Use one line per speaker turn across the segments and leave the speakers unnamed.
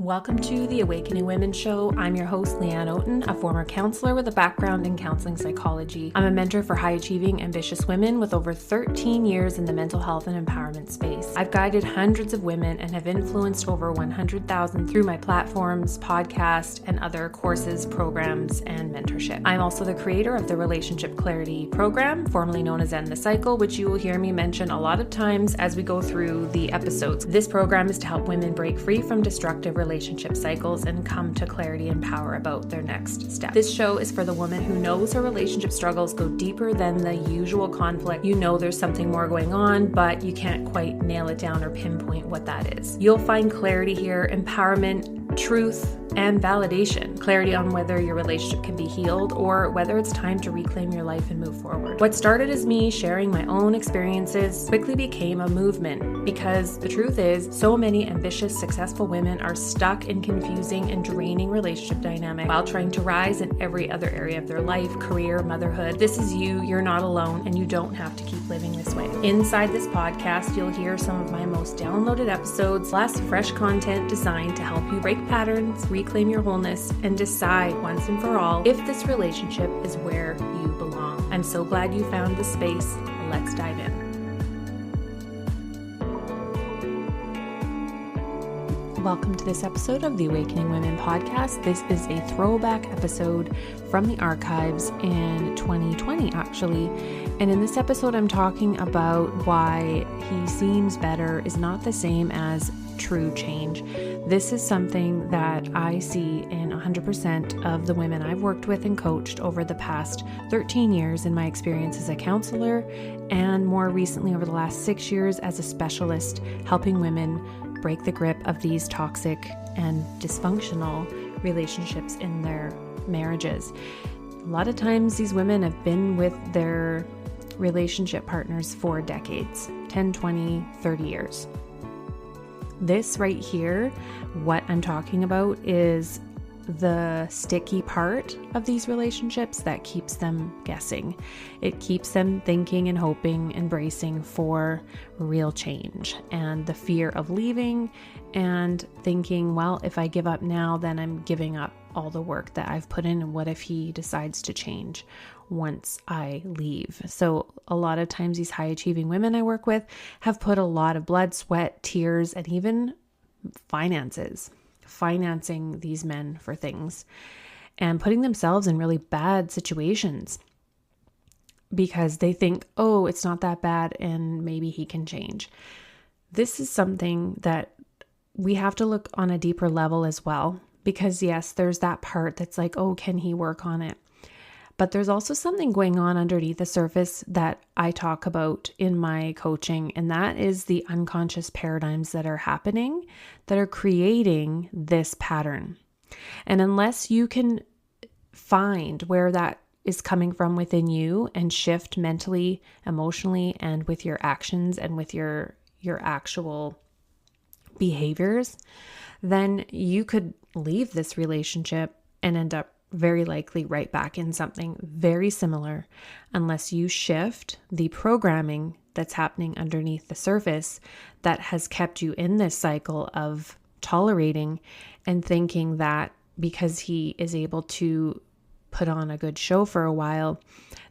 Welcome to the Awakening Women Show. I'm your host, Leanne Oaten, a former counselor with a background in counseling psychology. I'm a mentor for high-achieving, ambitious women with over 13 years in the mental health and empowerment space. I've guided hundreds of women and have influenced over 100,000 through my platforms, podcast, and other courses, programs, and mentorship. I'm also the creator of the Relationship Clarity program, formerly known as End the Cycle, which you will hear me mention a lot of times as we go through the episodes. This program is to help women break free from destructive relationship cycles and come to clarity and power about their next step. This show is for the woman who knows her relationship struggles go deeper than the usual conflict. You know there's something more going on, but you can't quite nail it down or pinpoint what that is. You'll find clarity here, empowerment, truth, and validation. Clarity on whether your relationship can be healed or whether it's time to reclaim your life and move forward. What started as me sharing my own experiences quickly became a movement because the truth is, so many ambitious, successful women are stuck in confusing and draining relationship dynamics while trying to rise in every other area of their life, career, motherhood. This is you, you're not alone, and you don't have to keep living this way. Inside this podcast, you'll hear some of my most downloaded episodes, plus fresh content designed to help you break patterns, reclaim your wholeness, and decide once and for all if this relationship is where you belong. I'm so glad you found the space. Let's dive in. Welcome to this episode of the Awakening Women podcast. This is a throwback episode from the archives in 2020, actually. And in this episode, I'm talking about why he seems better is not the same as true change. This is something that I see in 100% of the women I've worked with and coached over the past 13 years in my experience as a counselor, and more recently over the last 6 years as a specialist helping women break the grip of these toxic and dysfunctional relationships in their marriages. A lot of times these women have been with their relationship partners for decades, 10, 20, 30 years. This right here, what I'm talking about, is the sticky part of these relationships that keeps them guessing. It keeps them thinking and hoping and bracing for real change, and the fear of leaving and thinking, well, if I give up now, then I'm giving up all the work that I've put in, and what if he decides to change once I leave? So a lot of times these high achieving women I work with have put a lot of blood, sweat, tears, and even financing these men for things and putting themselves in really bad situations because they think, oh, it's not that bad and maybe he can change. This is something that we have to look on a deeper level as well, because yes, there's that part that's like, oh, can he work on it? But there's also something going on underneath the surface that I talk about in my coaching, and that is the unconscious paradigms that are happening that are creating this pattern. And unless you can find where that is coming from within you and shift mentally, emotionally, and with your actions and with your actual behaviors, then you could leave this relationship and end up very likely right back in something very similar unless you shift the programming that's happening underneath the surface that has kept you in this cycle of tolerating and thinking that because he is able to put on a good show for a while,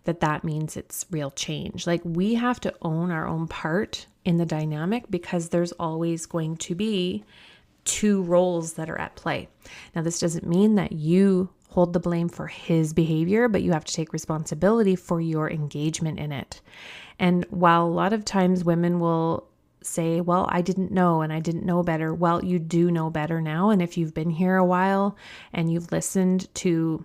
that means it's real change. Like, we have to own our own part in the dynamic because there's always going to be two roles that are at play. Now, this doesn't mean that you hold the blame for his behavior, but you have to take responsibility for your engagement in it. And while a lot of times women will say, well, I didn't know and I didn't know better. Well, you do know better now. And if you've been here a while and you've listened to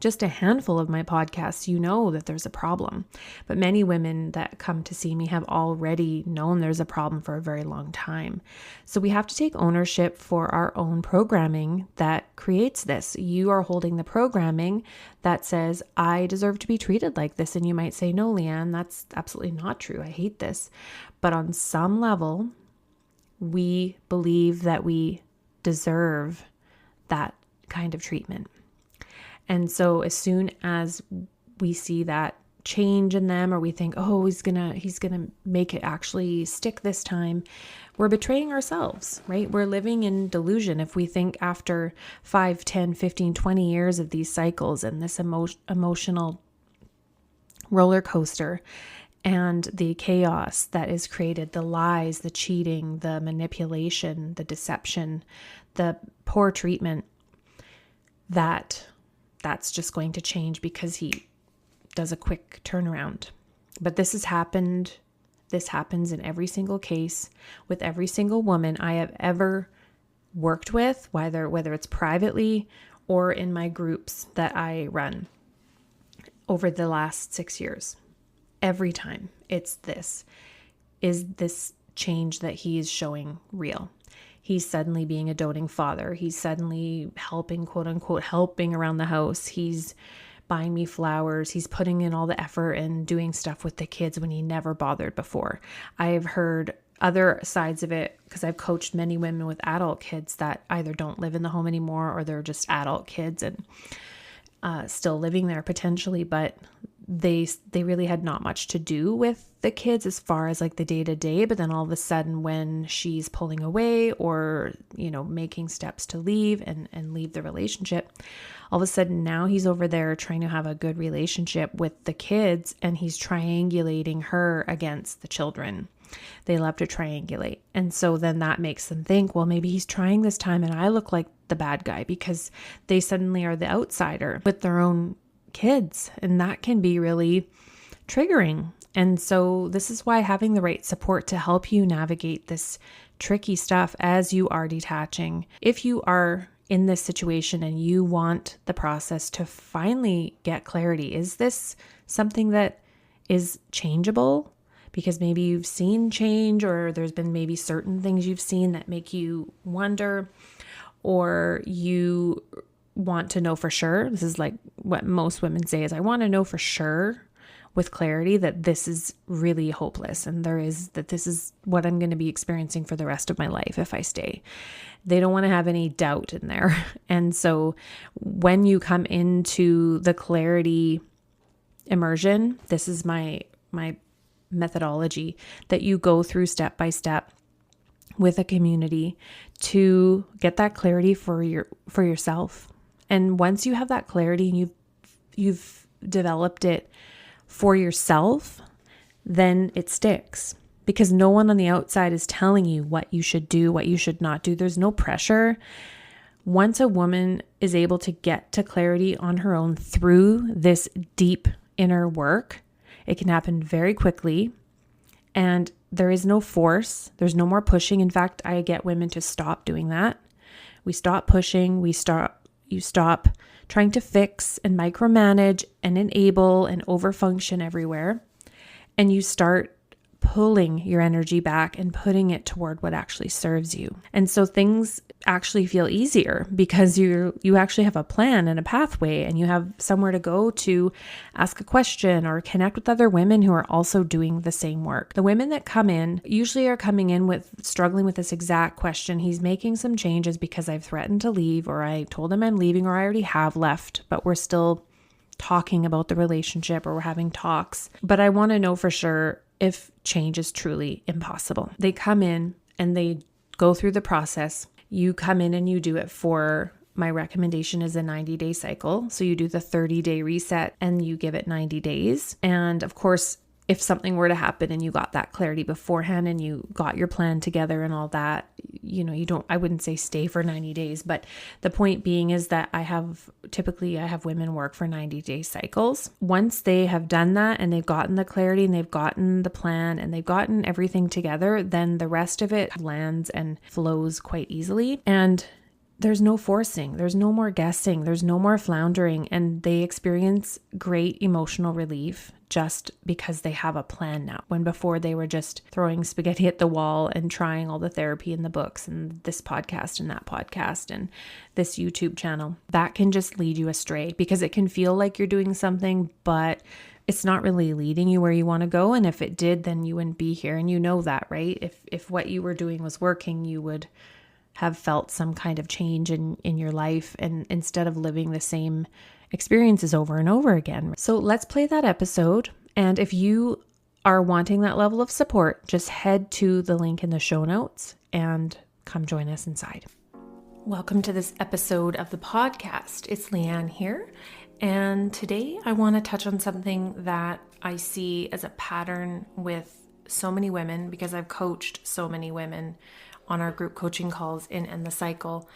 just a handful of my podcasts, you know that there's a problem. But many women that come to see me have already known there's a problem for a very long time. So we have to take ownership for our own programming that creates this. You are holding the programming that says, I deserve to be treated like this. And you might say, no, Leanne, that's absolutely not true. I hate this. But on some level, we believe that we deserve that kind of treatment. And so as soon as we see that change in them, or we think, oh, he's gonna make it actually stick this time, we're betraying ourselves, right? We're living in delusion if we think after 5, 10, 15, 20 years of these cycles and this emotional roller coaster and the chaos that is created, the lies, the cheating, the manipulation, the deception, the poor treatment, that's just going to change because he does a quick turnaround. But this has happened. This happens in every single case with every single woman I have ever worked with, whether it's privately or in my groups that I run over the last 6 years. Every time it's this. Is this change that he is showing real? He's suddenly being a doting father. He's suddenly helping, quote unquote, helping around the house. He's buying me flowers. He's putting in all the effort and doing stuff with the kids when he never bothered before. I've heard other sides of it because I've coached many women with adult kids that either don't live in the home anymore or they're just adult kids and still living there potentially, but they really had not much to do with the kids as far as like the day to day. But then all of a sudden when she's pulling away or, making steps to leave and leave the relationship, all of a sudden now he's over there trying to have a good relationship with the kids and he's triangulating her against the children. They love to triangulate. And so then that makes them think, well, maybe he's trying this time and I look like the bad guy because they suddenly are the outsider with their own kids. And that can be really triggering. And so this is why having the right support to help you navigate this tricky stuff as you are detaching. If you are in this situation and you want the process to finally get clarity, is this something that is changeable? Because maybe you've seen change or there's been maybe certain things you've seen that make you wonder, or you want to know for sure. This is like what most women say is, I want to know for sure with clarity that this is really hopeless and this is what I'm going to be experiencing for the rest of my life if I stay. They don't want to have any doubt in there. And so when you come into the clarity immersion, this is my methodology that you go through step by step with a community to get that clarity for yourself. And once you have that clarity and you've developed it for yourself, then it sticks because no one on the outside is telling you what you should do, what you should not do. There's no pressure. Once a woman is able to get to clarity on her own through this deep inner work, it can happen very quickly and there is no force. There's no more pushing. In fact, I get women to stop doing that. We stop pushing. You stop trying to fix and micromanage and enable and overfunction everywhere. And you start pulling your energy back and putting it toward what actually serves you. And so things actually feel easier because you actually have a plan and a pathway and you have somewhere to go to ask a question or connect with other women who are also doing the same work. The women that come in usually are coming in with struggling with this exact question. He's making some changes because I've threatened to leave, or I told him I'm leaving, or I already have left, but we're still talking about the relationship or we're having talks. But I want to know for sure if change is truly impossible. They come in and they go through the process. You come in and you do it for, my recommendation is a 90-day cycle. So you do the 30-day reset and you give it 90 days. And of course, if something were to happen and you got that clarity beforehand and you got your plan together and all that, I wouldn't say stay for 90 days, but the point being is that I have women work for 90-day cycles. Once they have done that and they've gotten the clarity and they've gotten the plan and they've gotten everything together, then the rest of it lands and flows quite easily. And there's no forcing, there's no more guessing, there's no more floundering, and they experience great emotional relief just because they have a plan now. When before they were just throwing spaghetti at the wall and trying all the therapy in the books and this podcast and that podcast and this YouTube channel, that can just lead you astray because it can feel like you're doing something, but it's not really leading you where you want to go. And if it did, then you wouldn't be here. And you know that, right? If what you were doing was working, you would have felt some kind of change in your life. And instead of living the same experiences over and over again. So let's play that episode. And if you are wanting that level of support, just head to the link in the show notes and come join us inside. Welcome to this episode of the podcast. It's Leanne here. And today I want to touch on something that I see as a pattern with so many women, because I've coached so many women on our group coaching calls in End the Cycle.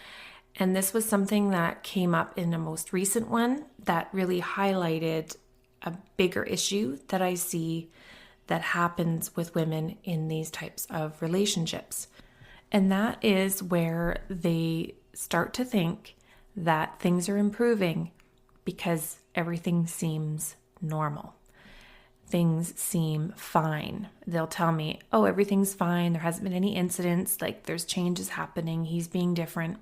And this was something that came up in a most recent one that really highlighted a bigger issue that I see that happens with women in these types of relationships. And that is where they start to think that things are improving because everything seems normal. Things seem fine. They'll tell me, oh, everything's fine. There hasn't been any incidents. Like there's changes happening. He's being different.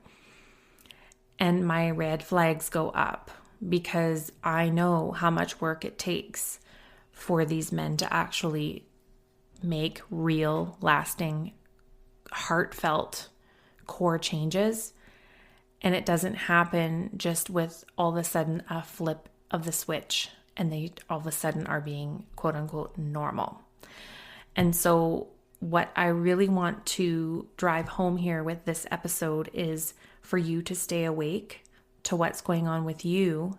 And my red flags go up because I know how much work it takes for these men to actually make real, lasting, heartfelt core changes. And it doesn't happen just with all of a sudden a flip of the switch and they all of a sudden are being quote unquote normal. And so what I really want to drive home here with this episode is for you to stay awake to what's going on with you,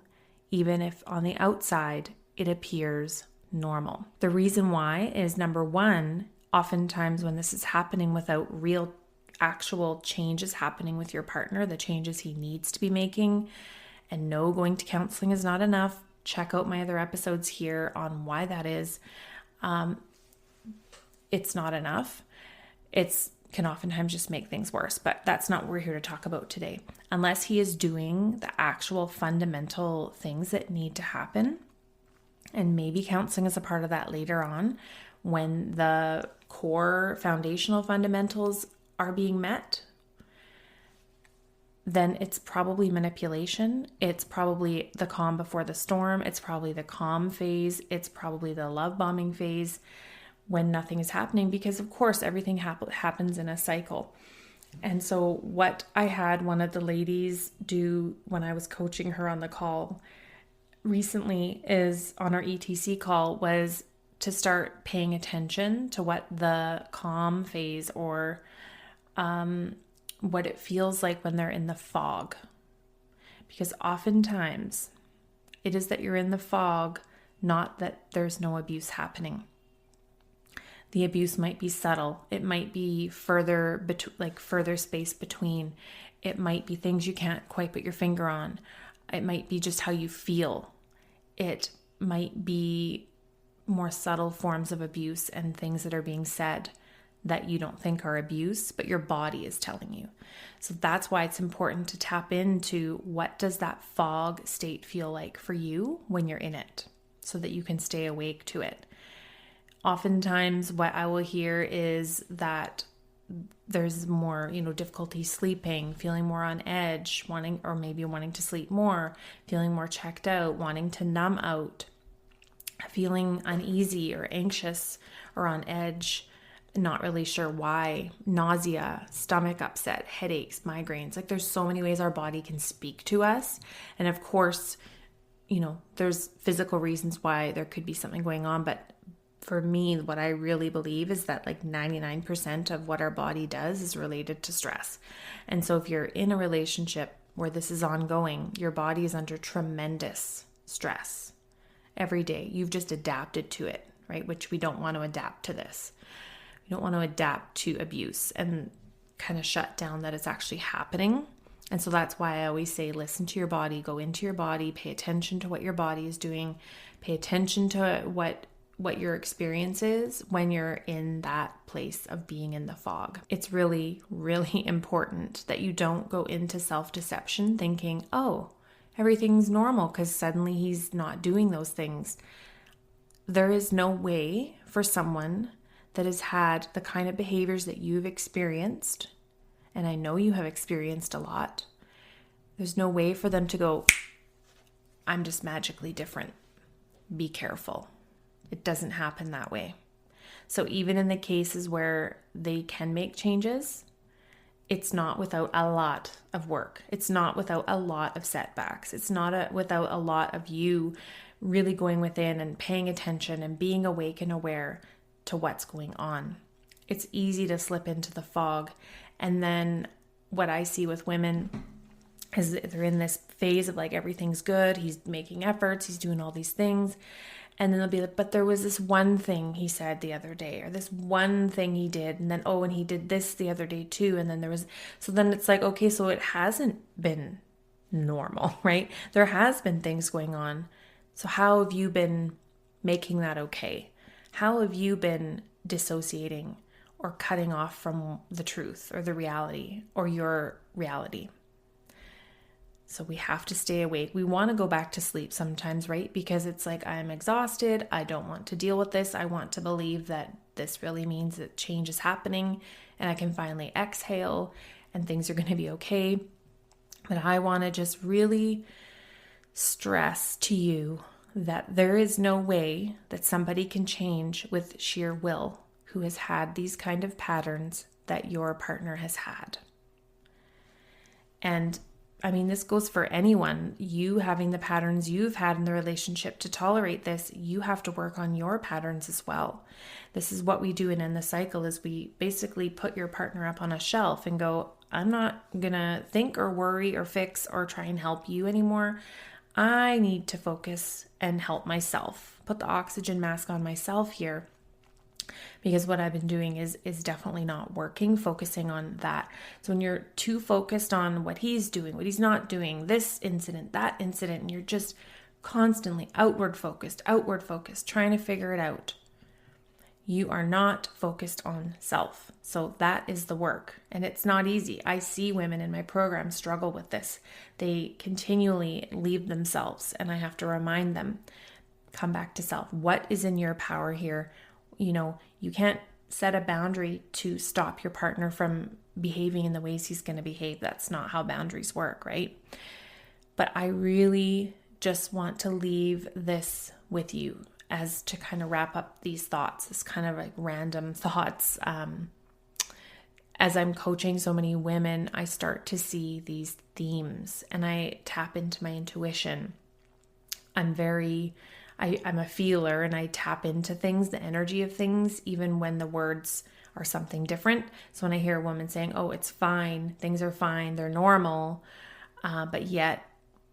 even if on the outside it appears normal. The reason why is, number one, oftentimes when this is happening without real actual changes happening with your partner, the changes he needs to be making, and no, going to counseling is not enough. Check out my other episodes here on why that is. It's not enough. It can oftentimes just make things worse, but that's not what we're here to talk about today. Unless he is doing the actual fundamental things that need to happen, and maybe counseling is a part of that later on when the core foundational fundamentals are being met, then it's probably manipulation. It's probably the calm before the storm. It's probably the calm phase. It's probably the love bombing phase when nothing is happening, because of course everything happens in a cycle. And so what I had one of the ladies do when I was coaching her on the call recently is on our ETC call was to start paying attention to what the calm phase or what it feels like when they're in the fog. Because oftentimes it is that you're in the fog, not that there's no abuse happening. The abuse might be subtle. It might be further space between. It might be things you can't quite put your finger on. It might be just how you feel. It might be more subtle forms of abuse and things that are being said that you don't think are abuse, but your body is telling you. So that's why it's important to tap into what does that fog state feel like for you when you're in it, so that you can stay awake to it. Oftentimes what I will hear is that there's more, difficulty sleeping, feeling more on edge, wanting to sleep more, feeling more checked out, wanting to numb out, feeling uneasy or anxious or on edge, not really sure why, nausea, stomach upset, headaches, migraines. Like there's so many ways our body can speak to us. And of course, there's physical reasons why there could be something going on. But for me, what I really believe is that like 99% of what our body does is related to stress. And so if you're in a relationship where this is ongoing, your body is under tremendous stress every day. You've just adapted to it, right? Which we don't want to adapt to this. We don't want to adapt to abuse and kind of shut down that it's actually happening. And so that's why I always say, listen to your body, go into your body, pay attention to what your body is doing, pay attention to what your experience is when you're in that place of being in the fog. It's really, really important that you don't go into self-deception thinking, oh, everything's normal because suddenly he's not doing those things. There is no way for someone that has had the kind of behaviors that you've experienced, and I know you have experienced a lot, there's no way for them to go, I'm just magically different. Be careful. It doesn't happen that way. So even in the cases where they can make changes, it's not without a lot of work. It's not without a lot of setbacks. It's not without a lot of you really going within and paying attention and being awake and aware to what's going on. It's easy to slip into the fog. And then what I see with women is they're in this phase of like, everything's good. He's making efforts. He's doing all these things. And then they'll be like, but there was this one thing he said the other day, or this one thing he did. And then, oh, and he did this the other day too. And then so then it's like, okay, so it hasn't been normal, right? There has been things going on. So how have you been making that okay? How have you been dissociating or cutting off from the truth or the reality or your reality? So we have to stay awake. We want to go back to sleep sometimes, right? Because it's like, I'm exhausted. I don't want to deal with this. I want to believe that this really means that change is happening and I can finally exhale and things are going to be okay. But I want to just really stress to you that there is no way that somebody can change with sheer will who has had these kind of patterns that your partner has had. And I mean, this goes for anyone. You having the patterns you've had in the relationship to tolerate this, you have to work on your patterns as well. This is what we do in the cycle is we basically put your partner up on a shelf and go, I'm not going to think or worry or fix or try and help you anymore. I need to focus and help myself. Put the oxygen mask on myself here. Because what I've been doing is definitely not working, focusing on that. So when you're too focused on what he's doing, what he's not doing, this incident, that incident, and you're just constantly outward focused, trying to figure it out, you are not focused on self. So that is the work. And it's not easy. I see women in my program struggle with this. They continually leave themselves, and I have to remind them, come back to self. What is in your power here? You know, you can't set a boundary to stop your partner from behaving in the ways he's going to behave. That's not how boundaries work, right? But I really just want to leave this with you as to kind of wrap up these thoughts, this kind of like random thoughts. As I'm coaching so many women, I start to see these themes and I tap into my intuition. I'm a feeler and I tap into things, the energy of things, even when the words are something different. So when I hear a woman saying, oh, it's fine, things are fine, they're normal, but yet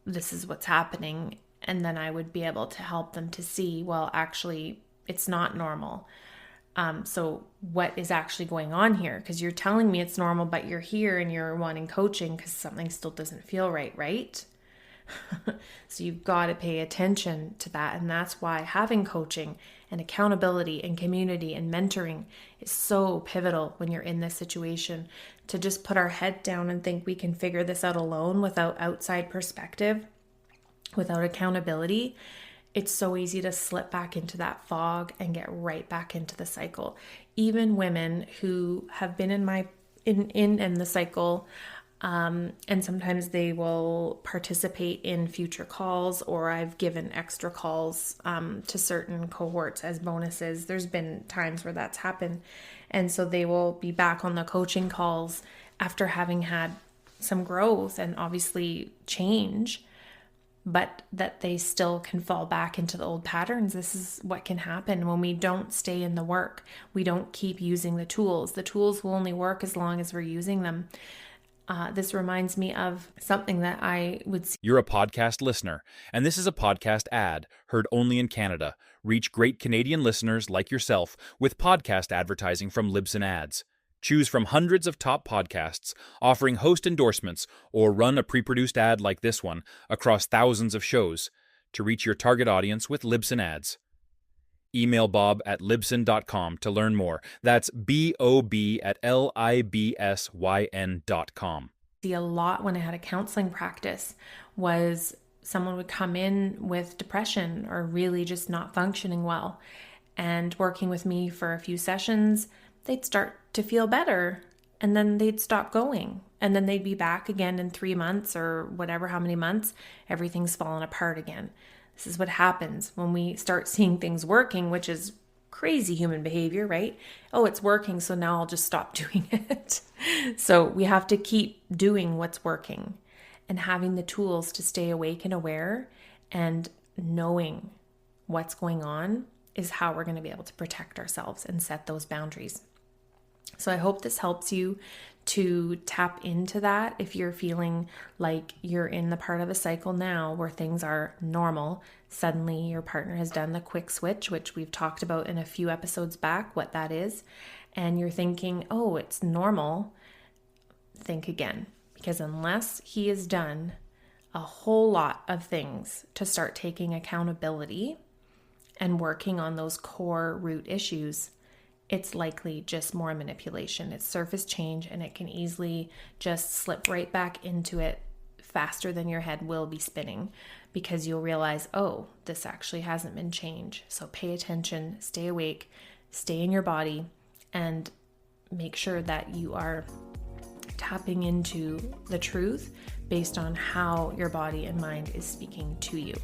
this is what's happening. And then I would be able to help them to see, well, actually, it's not normal. So what is actually going on here? Because you're telling me it's normal, but you're here and you're wanting coaching because something still doesn't feel right, right? So you've got to pay attention to that. And that's why having coaching and accountability and community and mentoring is so pivotal when you're in this situation, to just put our head down and think we can figure this out alone without outside perspective, without accountability. It's so easy to slip back into that fog and get right back into the cycle. Even women who have been in the cycle, and sometimes they will participate in future calls, or I've given extra calls to certain cohorts as bonuses. There's been times where that's happened. And so they will be back on the coaching calls after having had some growth and obviously change, but that they still can fall back into the old patterns. This is what can happen when we don't stay in the work. We don't keep using the tools. The tools will only work as long as we're using them. This reminds me of something that I would see.
You're a podcast listener, and this is a podcast ad heard only in Canada. Reach great Canadian listeners like yourself with podcast advertising from Libsyn Ads. Choose from hundreds of top podcasts offering host endorsements, or run a pre-produced ad like this one across thousands of shows to reach your target audience with Libsyn Ads. Email bob@libsyn.com to learn more. That's bob@libsyn.com.
See a lot when I had a counseling practice was someone would come in with depression or really just not functioning well, and working with me for a few sessions, they'd start to feel better, and then they'd stop going, and then they'd be back again in 3 months or whatever, how many months, everything's fallen apart again. This is what happens when we start seeing things working, which is crazy human behavior, right? Oh, it's working, so now I'll just stop doing it. So we have to keep doing what's working and having the tools to stay awake and aware, and knowing what's going on is how we're going to be able to protect ourselves and set those boundaries. So I hope this helps you to tap into that if you're feeling like you're in the part of a cycle now where things are normal. Suddenly your partner has done the quick switch, which we've talked about in a few episodes back, what that is. And you're thinking, oh, it's normal. Think again, because unless he has done a whole lot of things to start taking accountability and working on those core root issues, it's likely just more manipulation. It's surface change, and it can easily just slip right back into it faster than your head will be spinning, because you'll realize, oh, this actually hasn't been changed. So pay attention, stay awake, stay in your body, and make sure that you are tapping into the truth based on how your body and mind is speaking to you.